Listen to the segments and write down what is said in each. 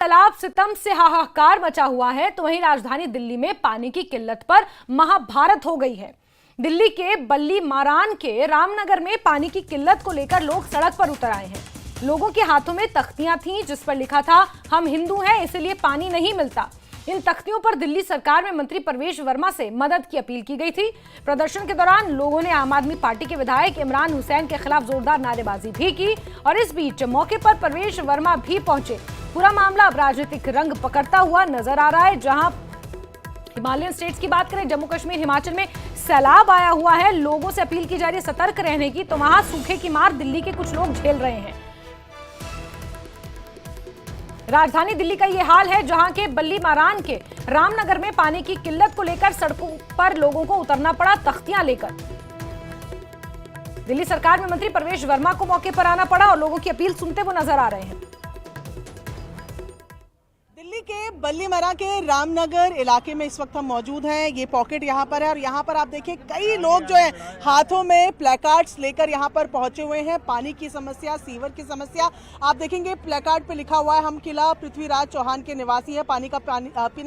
तालाब सितम से हाहाकार मचा हुआ है तो वहीं राजधानी दिल्ली में पानी की किल्लत पर महाभारत हो गई है। दिल्ली के बल्ली मारान के रामनगर में पानी की किल्लत को लेकर लोग सड़क पर उतर आए हैं। लोगों के हाथों में तख्तियां थीं जिस पर लिखा था हम हिंदू हैं इसलिए पानी नहीं मिलता। इन तख्तियों पर दिल्ली सरकार में मंत्री परवेश वर्मा से मदद की अपील की गई थी। प्रदर्शन के दौरान लोगों ने आम आदमी पार्टी के विधायक इमरान हुसैन के खिलाफ जोरदार नारेबाजी भी की और इस बीच मौके पर परवेश वर्मा भी पहुंचे। पूरा मामला अब राजनीतिक रंग पकड़ता हुआ नजर आ रहा है। जहां हिमालयन स्टेट्स की बात करें, जम्मू कश्मीर हिमाचल में सैलाब आया हुआ है। लोगों से अपील की जा रही है सतर्क रहने की, तो वहां सूखे की मार दिल्ली के कुछ लोग झेल रहे हैं। राजधानी दिल्ली का ये हाल है जहां के बल्ली मारान के रामनगर में पानी की किल्लत को लेकर सड़कों पर लोगों को उतरना पड़ा तख्तियां लेकर। दिल्ली सरकार में मंत्री परवेश वर्मा को मौके पर आना पड़ा और लोगों की अपील सुनते हुए नजर आ रहे हैं। दिल्ली के बल्लीमरा के रामनगर इलाके में इस वक्त हम मौजूद हैं। ये पॉकेट यहाँ पर है और यहाँ पर आप देखिए कई लोग जो है हाथों में प्लेकार्ड्स लेकर यहाँ पर पहुंचे हुए हैं। पानी की समस्या, सीवर की समस्या, आप देखेंगे प्लेकार्ड पे लिखा हुआ है हम किला पृथ्वीराज चौहान के निवासी हैं, पीने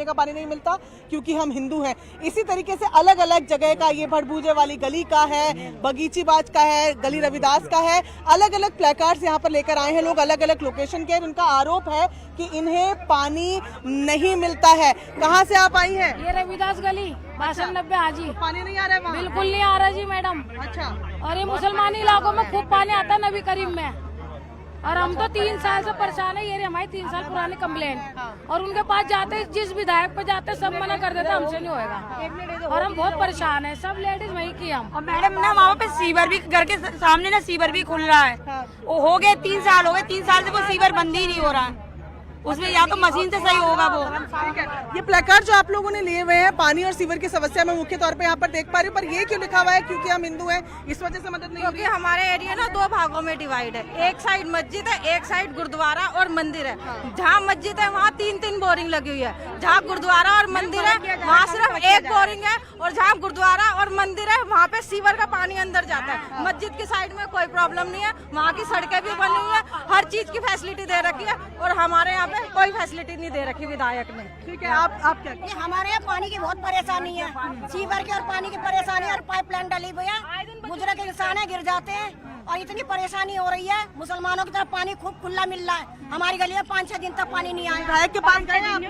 का पानी नहीं मिलता क्योंकि हम हिंदू हैं। इसी तरीके से अलग अलग जगह का, ये भड़बूजे वाली गली का है, बगीचीबाज का है, गली रविदास का है, अलग अलग प्लेकार्ड्स यहाँ पर लेकर आए हैं लोग अलग अलग लोकेशन के। इनका आरोप है कि इन्हें पानी नहीं मिलता है। कहाँ से आप आई हैं? ये रविदास गली भाषण 90 हाजी। पानी नहीं आ रहा है वहाँ? बिल्कुल नहीं आ रहा जी मैडम। अच्छा। और ये मुसलमानी इलाकों में खूब पानी आता है नबी करीम में, और हम तो 3 साल से परेशान है। ये हमारी 3 साल पुरानी कंप्लेन, और उनके पास जाते जिस विधायक पे जाते सब मना कर देते हमसे नहीं होएगा, और हम बहुत परेशान है। सब लेडीज वही की हम। और मैडम ना वहाँ पे सीवर भी घर के सामने ना सीवर भी खुल रहा है। वो हो गए 3 साल हो गए, 3 साल से वो सीवर बंद ही नहीं हो रहा है। उसमें या तो मशीन से सही होगा वो। ये प्लेकार्ड जो आप लोगों ने लिए हुए हैं पानी और सीवर की समस्या में मुख्य तौर पे यहाँ पर देख पा रही हूँ, पर ये क्यों लिखा हुआ है? क्योंकि हम हिंदू हैं इस वजह से मदद नहीं हो रही? क्योंकि हमारे एरिया ना 2 भागों में डिवाइड है। एक साइड मस्जिद है, एक साइड गुरुद्वारा और मंदिर है। जहाँ मस्जिद है वहाँ 3-3 बोरिंग लगी हुई है। जहाँ गुरुद्वारा और मंदिर है वहाँ सिर्फ 1 बोरिंग है, और जहाँ गुरुद्वारा और मंदिर है वहाँ पे सीवर का पानी अंदर जाता है। मस्जिद की साइड में कोई प्रॉब्लम नहीं है, वहाँ की सड़कें भी बनी हुई है, हर चीज की फैसिलिटी दे रखी है, और हमारे यहाँ पे कोई फैसिलिटी नहीं दे रखी विधायक ने। ठीक है, आप क्या? हमारे यहाँ पानी की बहुत परेशानी है, सीवर की और पानी की परेशानी, और पाइपलाइन डली हुई है, बुजुर्ग इंसान है गिर जाते हैं, और इतनी परेशानी हो रही है। मुसलमानों की तरफ पानी खूब खुला मिल रहा है, हमारी गली में 5-6 दिन तक पानी नहीं आया। विधायक के पास गए आप?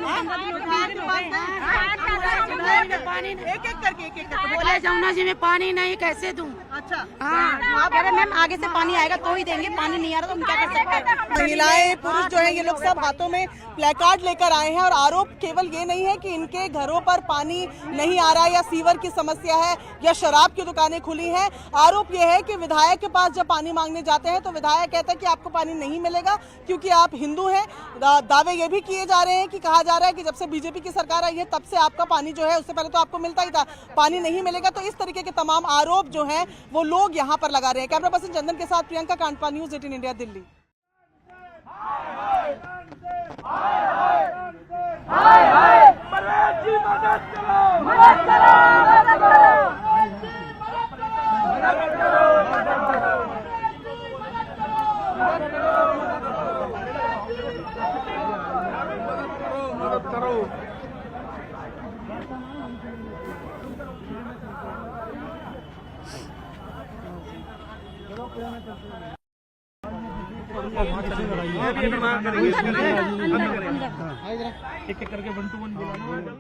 एक एक करके बोले जमुना जी में पानी नहीं कैसे दूं? अच्छा। हाँ, कह रहे मैम आगे से पानी आएगा तो ही देंगे, पानी नहीं आ रहा तो हम क्या कर सकते हैं? महिलाएं, पुरुष जो है ये लोग सब हाथों में प्लेकार्ड लेकर आए हैं, और आरोप केवल ये नहीं है कि इनके घरों पर पानी नहीं आ रहा है या सीवर की समस्या है या शराब की दुकानें खुली हैं। आरोप ये है कि विधायक के पास जब पानी मांगने जाते हैं तो विधायक कहता है कि आपको पानी नहीं मिलेगा क्योंकि आप हिंदू हैं। दावे ये भी किए जा रहे हैं कि कहा जा रहा है कि जब से बीजेपी की सरकार आई है तब से आपका पानी जो है, उससे पहले तो आपको मिलता ही था, पानी नहीं मिलेगा। तो इस तरीके के तमाम आरोप जो हैं वो लोग यहाँ पर लगा रहे हैं। कैमरा पर्सन चंदन के साथ प्रियंका कांडपा, न्यूज़ 18 इंडिया, दिल्ली। एक एक करके 1 to 1 बुलाना।